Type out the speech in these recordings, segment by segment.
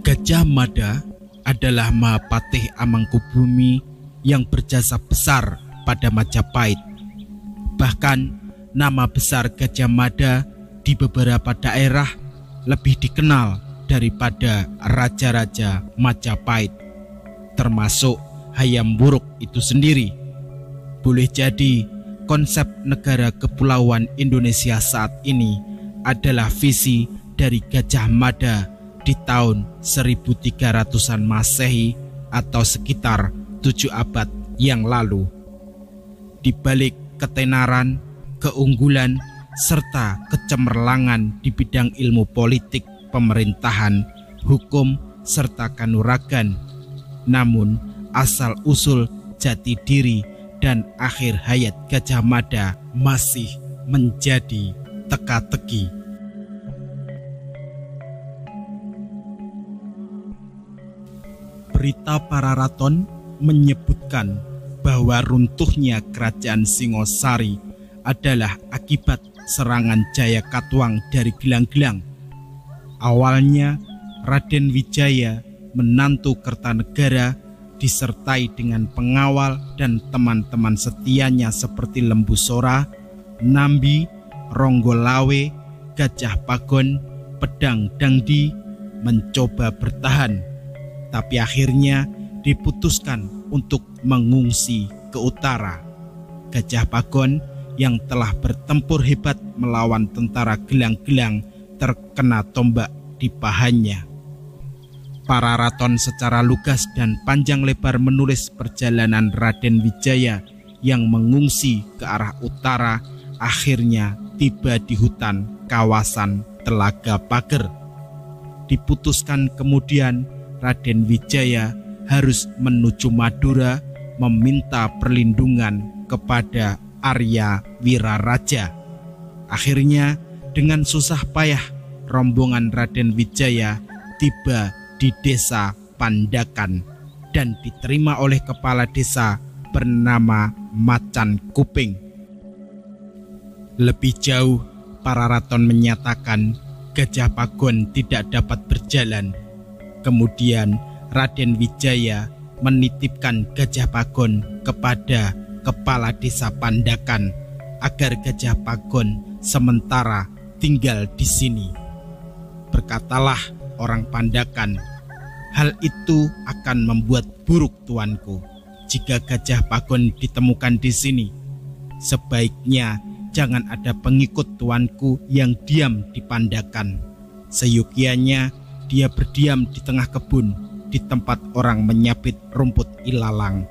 Gajah Mada adalah Mahapatih Amangkubumi yang berjasa besar pada Majapahit. Bahkan nama besar Gajah Mada di beberapa daerah lebih dikenal daripada raja-raja Majapahit, termasuk Hayam Wuruk itu sendiri. Boleh jadi konsep negara kepulauan Indonesia saat ini adalah visi dari Gajah Mada di tahun 1300-an Masehi atau sekitar 7 abad yang lalu. Di balik ketenaran, keunggulan, serta kecemerlangan di bidang ilmu politik, pemerintahan, hukum, serta kanuragan, namun asal-usul jati diri dan akhir hayat Gajah Mada masih menjadi teka-teki. Berita Pararaton menyebutkan bahwa runtuhnya kerajaan Singosari adalah akibat serangan Jaya Katuang dari gelang-gelang. Awalnya Raden Wijaya, menantu Kertanegara, disertai dengan pengawal dan teman-teman setianya seperti Lembu Sora, Nambi, Ronggolawe, Gajah Pagon, Pedang Dangdi mencoba bertahan, tapi akhirnya diputuskan untuk mengungsi ke utara. Gajah Pagon yang telah bertempur hebat melawan tentara gelang-gelang terkena tombak di pahanya. Pararaton secara lugas dan panjang lebar menulis perjalanan Raden Wijaya yang mengungsi ke arah utara, akhirnya tiba di hutan kawasan Telaga Pager. Diputuskan kemudian Raden Wijaya harus menuju Madura meminta perlindungan kepada Arya Wiraraja. Akhirnya dengan susah payah rombongan Raden Wijaya tiba di desa Pandakan dan diterima oleh kepala desa bernama Macan Kuping. Lebih jauh, Pararaton menyatakan Gajah Pagon tidak dapat berjalan. Kemudian Raden Wijaya menitipkan Gajah Pagon kepada kepala desa Pandakan agar Gajah Pagon sementara tinggal di sini. Berkatalah orang Pandakan, "Hal itu akan membuat buruk tuanku jika Gajah Pagon ditemukan di sini. Sebaiknya jangan ada pengikut tuanku yang diam di Pandakan. Seyogyanya dia berdiam di tengah kebun, di tempat orang menyapit rumput ilalang.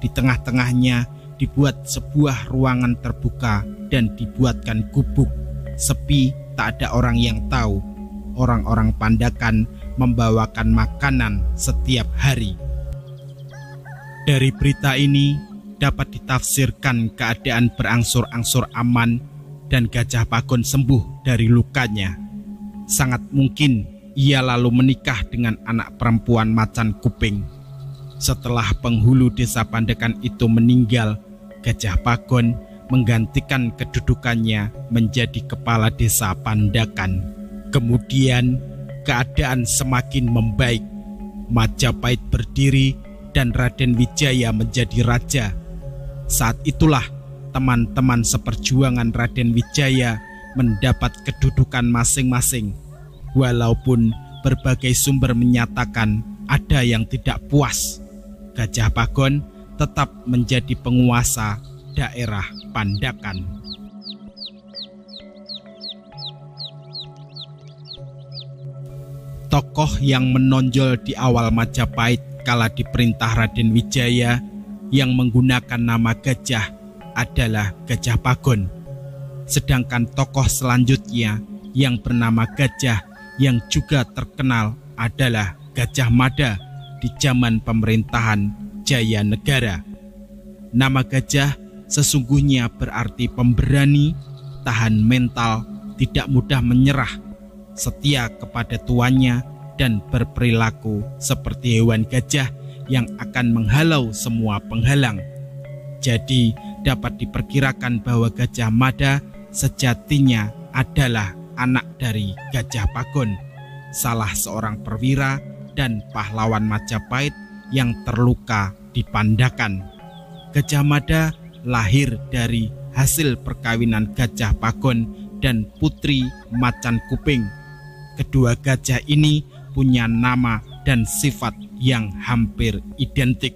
Di tengah-tengahnya dibuat sebuah ruangan terbuka dan dibuatkan gubuk. Sepi, tak ada orang yang tahu. Orang-orang Pandakan membawakan makanan setiap hari." Dari berita ini dapat ditafsirkan keadaan berangsur-angsur aman dan Gajah Pagon sembuh dari lukanya. Sangat mungkin ia lalu menikah dengan anak perempuan Macan Kuping. Setelah penghulu desa Pandakan itu meninggal, Gajah Pagon menggantikan kedudukannya menjadi kepala desa Pandakan. Kemudian keadaan semakin membaik. Majapahit berdiri dan Raden Wijaya menjadi raja. Saat itulah teman-teman seperjuangan Raden Wijaya mendapat kedudukan masing-masing. Walaupun berbagai sumber menyatakan ada yang tidak puas, Gajah Pagon tetap menjadi penguasa daerah Pandakan. Tokoh yang menonjol di awal Majapahit kala diperintah Raden Wijaya yang menggunakan nama gajah adalah Gajah Pagon. Sedangkan tokoh selanjutnya yang bernama Gajah yang juga terkenal adalah Gajah Mada di zaman pemerintahan Jaya Negara. Nama gajah sesungguhnya berarti pemberani, tahan mental, tidak mudah menyerah, setia kepada tuannya, dan berperilaku seperti hewan gajah yang akan menghalau semua penghalang. Jadi dapat diperkirakan bahwa Gajah Mada sejatinya adalah anak dari Gajah Pagon, salah seorang perwira dan pahlawan Majapahit yang terluka di Pandakan. Gajah Mada lahir dari hasil perkawinan Gajah Pagon dan Putri Macan Kuping. Kedua gajah ini punya nama dan sifat yang hampir identik.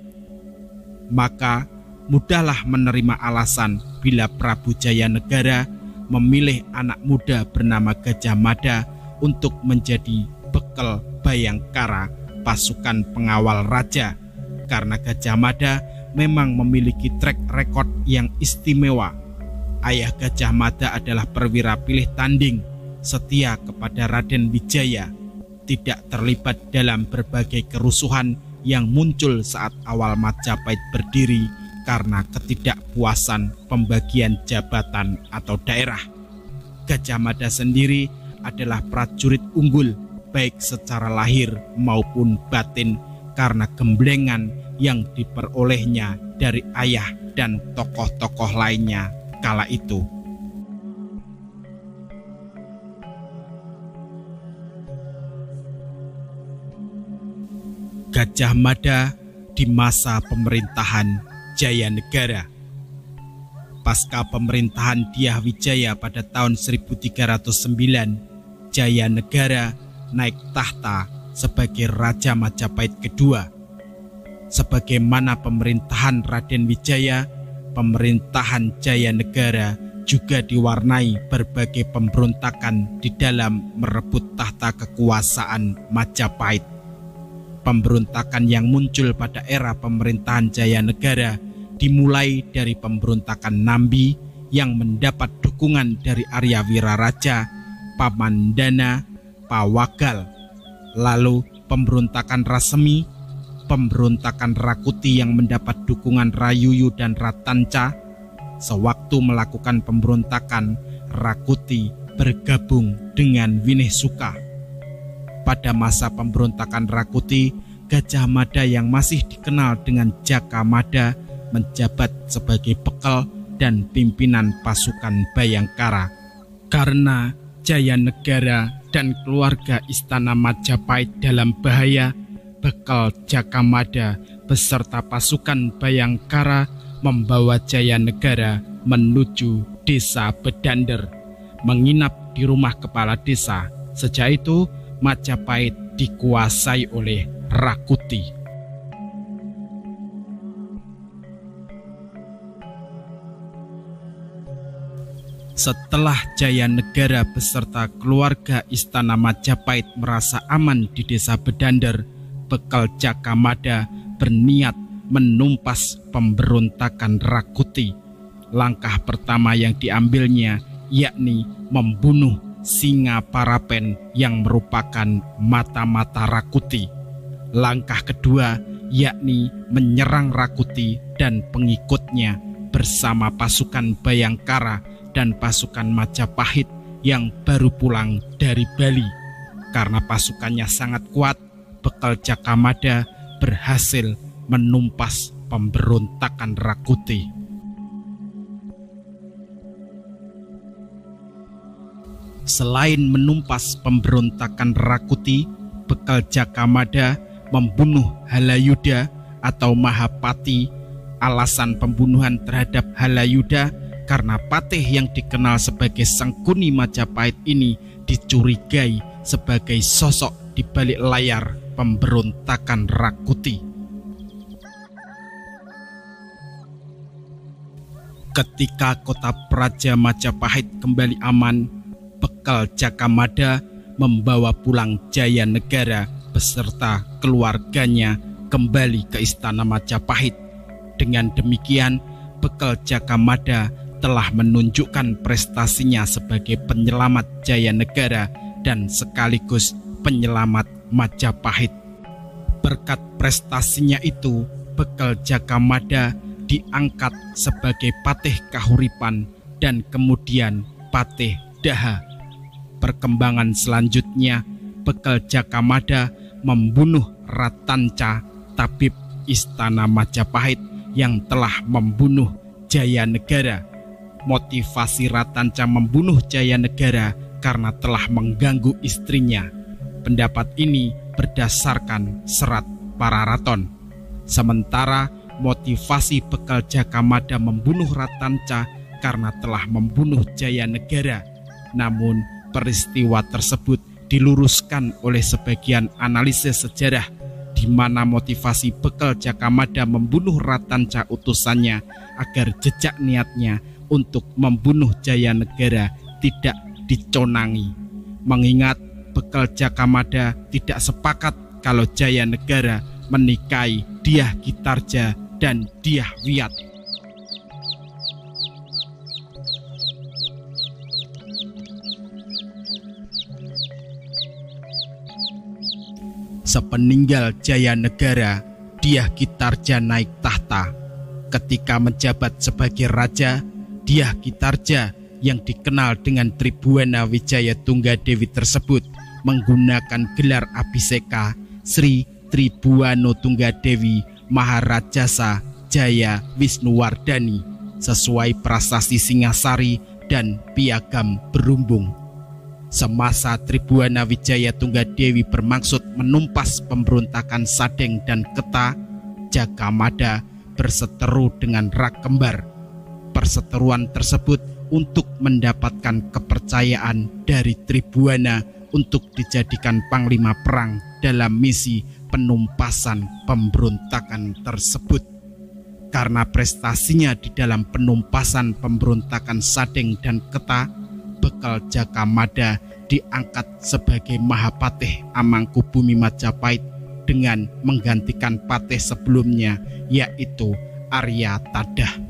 Maka mudahlah menerima alasan bila Prabu Jayanegara memilih anak muda bernama Gajah Mada untuk menjadi bekal Bayangkara pasukan pengawal raja, karena Gajah Mada memang memiliki track record yang istimewa. Ayah Gajah Mada adalah perwira pilih tanding, setia kepada Raden Wijaya, tidak terlibat dalam berbagai kerusuhan yang muncul saat awal Majapahit berdiri karena ketidakpuasan pembagian jabatan atau daerah. Gajah Mada sendiri adalah prajurit unggul baik secara lahir maupun batin karena gemblengan yang diperolehnya dari ayah dan tokoh-tokoh lainnya kala itu. Gajah Mada di masa pemerintahan Jayanegara. Pasca pemerintahan Dyah Wijaya pada tahun 1309, Jayanegara naik tahta sebagai Raja Majapahit kedua. Sebagaimana pemerintahan Raden Wijaya, pemerintahan Jayanegara juga diwarnai berbagai pemberontakan di dalam merebut tahta kekuasaan Majapahit. Pemberontakan yang muncul pada era pemerintahan Jayanegara dimulai dari pemberontakan Nambi yang mendapat dukungan dari Arya Wiraraja, Pamandana, Pawagal. Lalu pemberontakan Rasemi, pemberontakan Rakuti yang mendapat dukungan Rayuyu dan Ratanca. Sewaktu melakukan pemberontakan, Rakuti bergabung dengan Winih-Suka. Pada masa pemberontakan Rakuti, Gajah Mada yang masih dikenal dengan Jaka Mada menjabat sebagai bekal dan pimpinan pasukan Bayangkara. Karena Jayanegara dan keluarga Istana Majapahit dalam bahaya, bekal Jaka Mada beserta pasukan Bayangkara membawa Jayanegara menuju desa Bedander, menginap di rumah kepala desa. Sejak itu Majapahit dikuasai oleh Rakuti. Setelah Jayanegara beserta keluarga Istana Majapahit merasa aman di desa Bedander, bekal Jaka Mada berniat menumpas pemberontakan Rakuti. Langkah pertama yang diambilnya yakni membunuh Singa Parapen yang merupakan mata-mata Rakuti. Langkah kedua yakni menyerang Rakuti dan pengikutnya bersama pasukan Bayangkara dan pasukan Majapahit yang baru pulang dari Bali. Karena pasukannya sangat kuat, bekal Jaka Mada berhasil menumpas pemberontakan Rakuti. Selain menumpas pemberontakan Rakuti, bekal Jaka Mada membunuh Halayuda atau Mahapati. Alasan pembunuhan terhadap Halayuda karena Patih yang dikenal sebagai Sangkuni Majapahit ini dicurigai sebagai sosok di balik layar pemberontakan Rakuti. Ketika kota Praja Majapahit kembali aman, bekal Jaka Mada membawa pulang Jayanegara beserta keluarganya kembali ke Istana Majapahit. Dengan demikian, bekal Jaka Mada telah menunjukkan prestasinya sebagai penyelamat Jayanegara dan sekaligus penyelamat Majapahit. Berkat prestasinya itu, bekal Jaka Mada diangkat sebagai Patih Kahuripan dan kemudian Patih Daha. Perkembangan selanjutnya, bekal Jaka Mada membunuh Ratanca, tabib Istana Majapahit yang telah membunuh Jayanegara. Motivasi Ratanca membunuh Jayanegara karena telah mengganggu istrinya. Pendapat ini berdasarkan serat Pararaton. Sementara motivasi bekal Jakamada membunuh Ratanca karena telah membunuh Jayanegara. Namun peristiwa tersebut diluruskan oleh sebagian analisis sejarah, di mana motivasi bekal Jakamada membunuh Ratanca utusannya agar jejak niatnya untuk membunuh Jayanegara tidak diconangi. Mengingat bekal Jakamada tidak sepakat kalau Jayanegara menikahi Dyah Gitarja dan Dyah Wiyat. Sepeninggal Jayanegara, Dyah Gitarja naik tahta. Ketika menjabat sebagai raja, Dyah Gitarja yang dikenal dengan Tribuana Wijaya Tunggadewi tersebut menggunakan gelar Abhiseka Sri Tribuana Tunggadewi Maharajasa Jaya Wisnuwardhani sesuai prasasti Singasari dan Piagam Berumbung. Semasa Tribuana Wijaya Tunggadewi bermaksud menumpas pemberontakan Sadeng dan Keta, Jakamada berseteru dengan Rak Kembar. Perseteruan tersebut untuk mendapatkan kepercayaan dari Tribuana untuk dijadikan panglima perang dalam misi penumpasan pemberontakan tersebut. Karena prestasinya di dalam penumpasan pemberontakan Sadeng dan Keta, bekal Jakamada diangkat sebagai Mahapatih Amangkubumi Majapahit dengan menggantikan patih sebelumnya, yaitu Arya Tadah.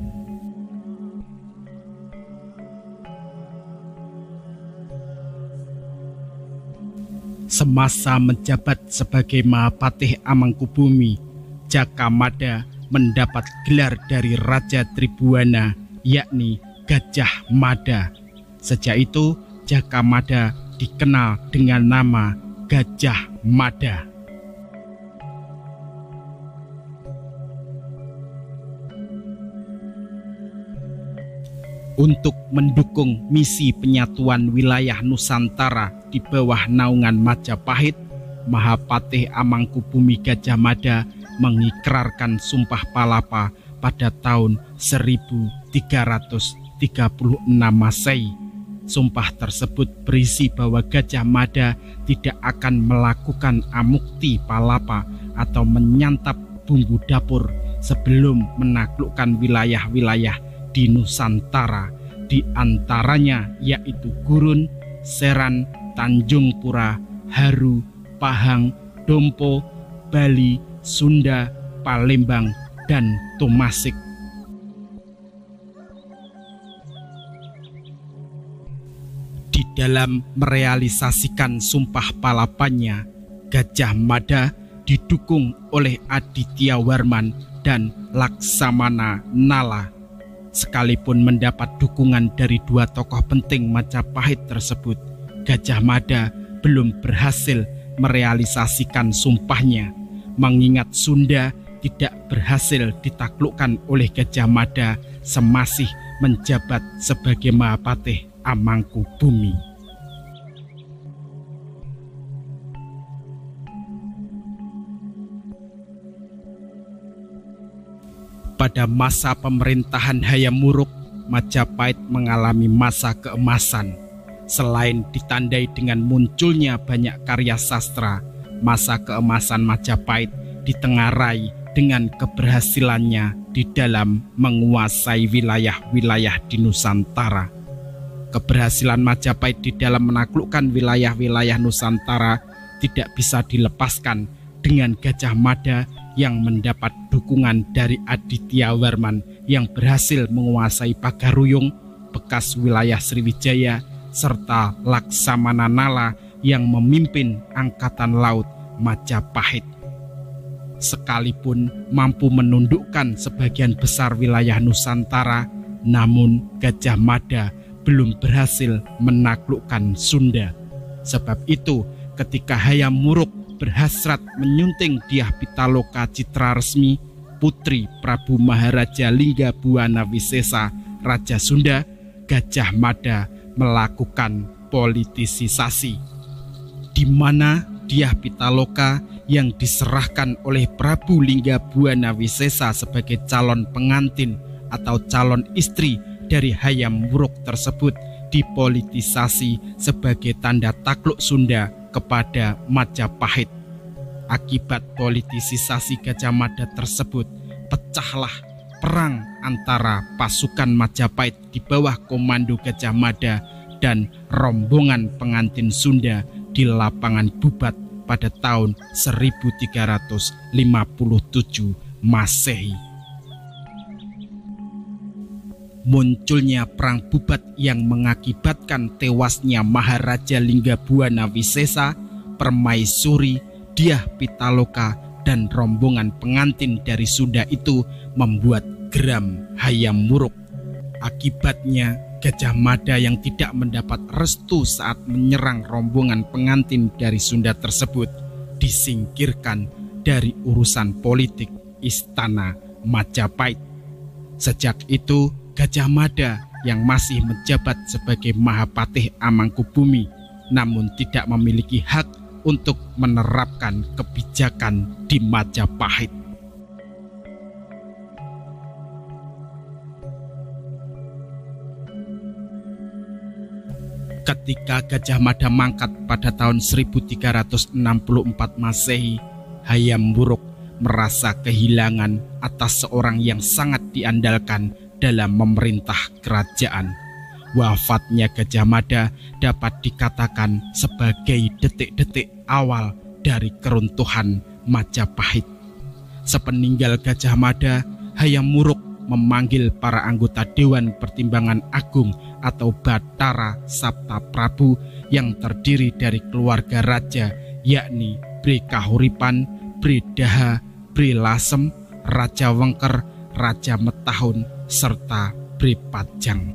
Semasa menjabat sebagai Mahapatih Amangkubumi, Jakamada mendapat gelar dari Raja Tribuana, yakni Gajah Mada. Sejak itu, Jakamada dikenal dengan nama Gajah Mada. Untuk mendukung misi penyatuan wilayah Nusantara di bawah naungan Majapahit, Mahapatih Amangkubumi Gajah Mada mengikrarkan Sumpah Palapa pada tahun 1336 Masehi. Sumpah tersebut berisi bahwa Gajah Mada tidak akan melakukan amukti palapa atau menyantap bumbu dapur sebelum menaklukkan wilayah-wilayah di Nusantara, di antaranya yaitu Gurun, Seran, Tanjung Pura, Haru, Pahang, Dompo, Bali, Sunda, Palembang, dan Tomasik. Di dalam merealisasikan Sumpah Palapanya, Gajah Mada didukung oleh Aditya Warman dan Laksamana Nala. Sekalipun mendapat dukungan dari dua tokoh penting Majapahit tersebut, Gajah Mada belum berhasil merealisasikan sumpahnya, mengingat Sunda tidak berhasil ditaklukkan oleh Gajah Mada semasih menjabat sebagai Mahapatih Amangkubumi. Pada masa pemerintahan Hayam Wuruk, Majapahit mengalami masa keemasan. Selain ditandai dengan munculnya banyak karya sastra, masa keemasan Majapahit ditengarai dengan keberhasilannya di dalam menguasai wilayah-wilayah di Nusantara. Keberhasilan Majapahit di dalam menaklukkan wilayah-wilayah Nusantara tidak bisa dilepaskan dengan Gajah Mada yang mendapat dukungan dari Aditya Warman yang berhasil menguasai Pagaruyung, bekas wilayah Sriwijaya, serta Laksamana Nala yang memimpin Angkatan Laut Majapahit. Sekalipun mampu menundukkan sebagian besar wilayah Nusantara, namun Gajah Mada belum berhasil menaklukkan Sunda. Sebab itu, ketika Hayam Wuruk berhasrat menyunting Dyah Pitaloka Citraresmi, putri Prabu Maharaja Linggabuana Wisesa, Raja Sunda, Gajah Mada melakukan politisasi, di mana Dyah Pitaloka yang diserahkan oleh Prabu Linggabuana Wisesa sebagai calon pengantin atau calon istri dari Hayam Wuruk tersebut dipolitisasi sebagai tanda takluk Sunda kepada Majapahit. Akibat politisasi Gajah Mada tersebut, pecahlah perang antara pasukan Majapahit di bawah komando Gajah Mada dan rombongan pengantin Sunda di lapangan Bubat pada tahun 1357 Masehi. Munculnya perang Bubat yang mengakibatkan tewasnya Maharaja Linggabuana Wisesa, Permaisuri, Dyah Pitaloka, dan rombongan pengantin dari Sunda itu membuat geram Hayam Wuruk. Akibatnya, Gajah Mada yang tidak mendapat restu saat menyerang rombongan pengantin dari Sunda tersebut disingkirkan dari urusan politik Istana Majapahit. Sejak itu, Gajah Mada yang masih menjabat sebagai Mahapatih Amangkubumi namun tidak memiliki hak untuk menerapkan kebijakan di Majapahit. Ketika Gajah Mada mangkat pada tahun 1364 Masehi, Hayam Wuruk merasa kehilangan atas seorang yang sangat diandalkan dalam memerintah kerajaan. Wafatnya Gajah Mada dapat dikatakan sebagai detik-detik awal dari keruntuhan Majapahit. Sepeninggal Gajah Mada, Hayam Wuruk memanggil para anggota Dewan Pertimbangan Agung atau Batara Sabta Prabu yang terdiri dari keluarga raja, yakni Bre Kahuripan, Bre Daha, Bre Lasem, Raja Wengker, Raja Metahun, serta Bre Pajang.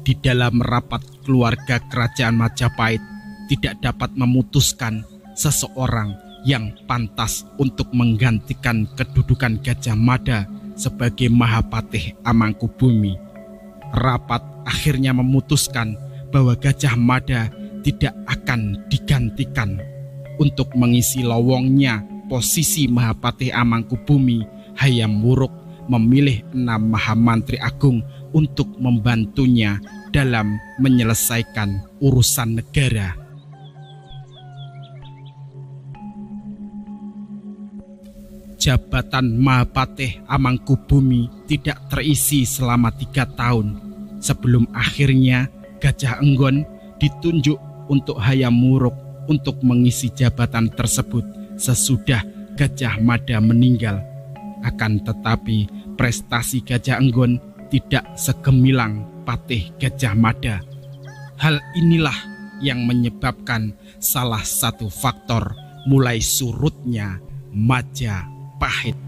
Di dalam rapat keluarga kerajaan Majapahit tidak dapat memutuskan seseorang yang pantas untuk menggantikan kedudukan Gajah Mada sebagai Mahapatih Amangkubumi. Rapat akhirnya memutuskan bahwa Gajah Mada tidak akan digantikan. Untuk mengisi lowongnya posisi Mahapatih Amangkubumi, Hayam Wuruk memilih 6 Mahamantri Agung untuk membantunya dalam menyelesaikan urusan negara. Jabatan Mahapatih Amangkubumi tidak terisi selama 3 tahun sebelum akhirnya Gajah Enggon ditunjuk untuk Hayam Wuruk untuk mengisi jabatan tersebut sesudah Gajah Mada meninggal. Akan tetapi prestasi Gajah Enggon tidak segemilang Patih Gajah Mada. Hal inilah yang menyebabkan salah satu faktor mulai surutnya Majapahit.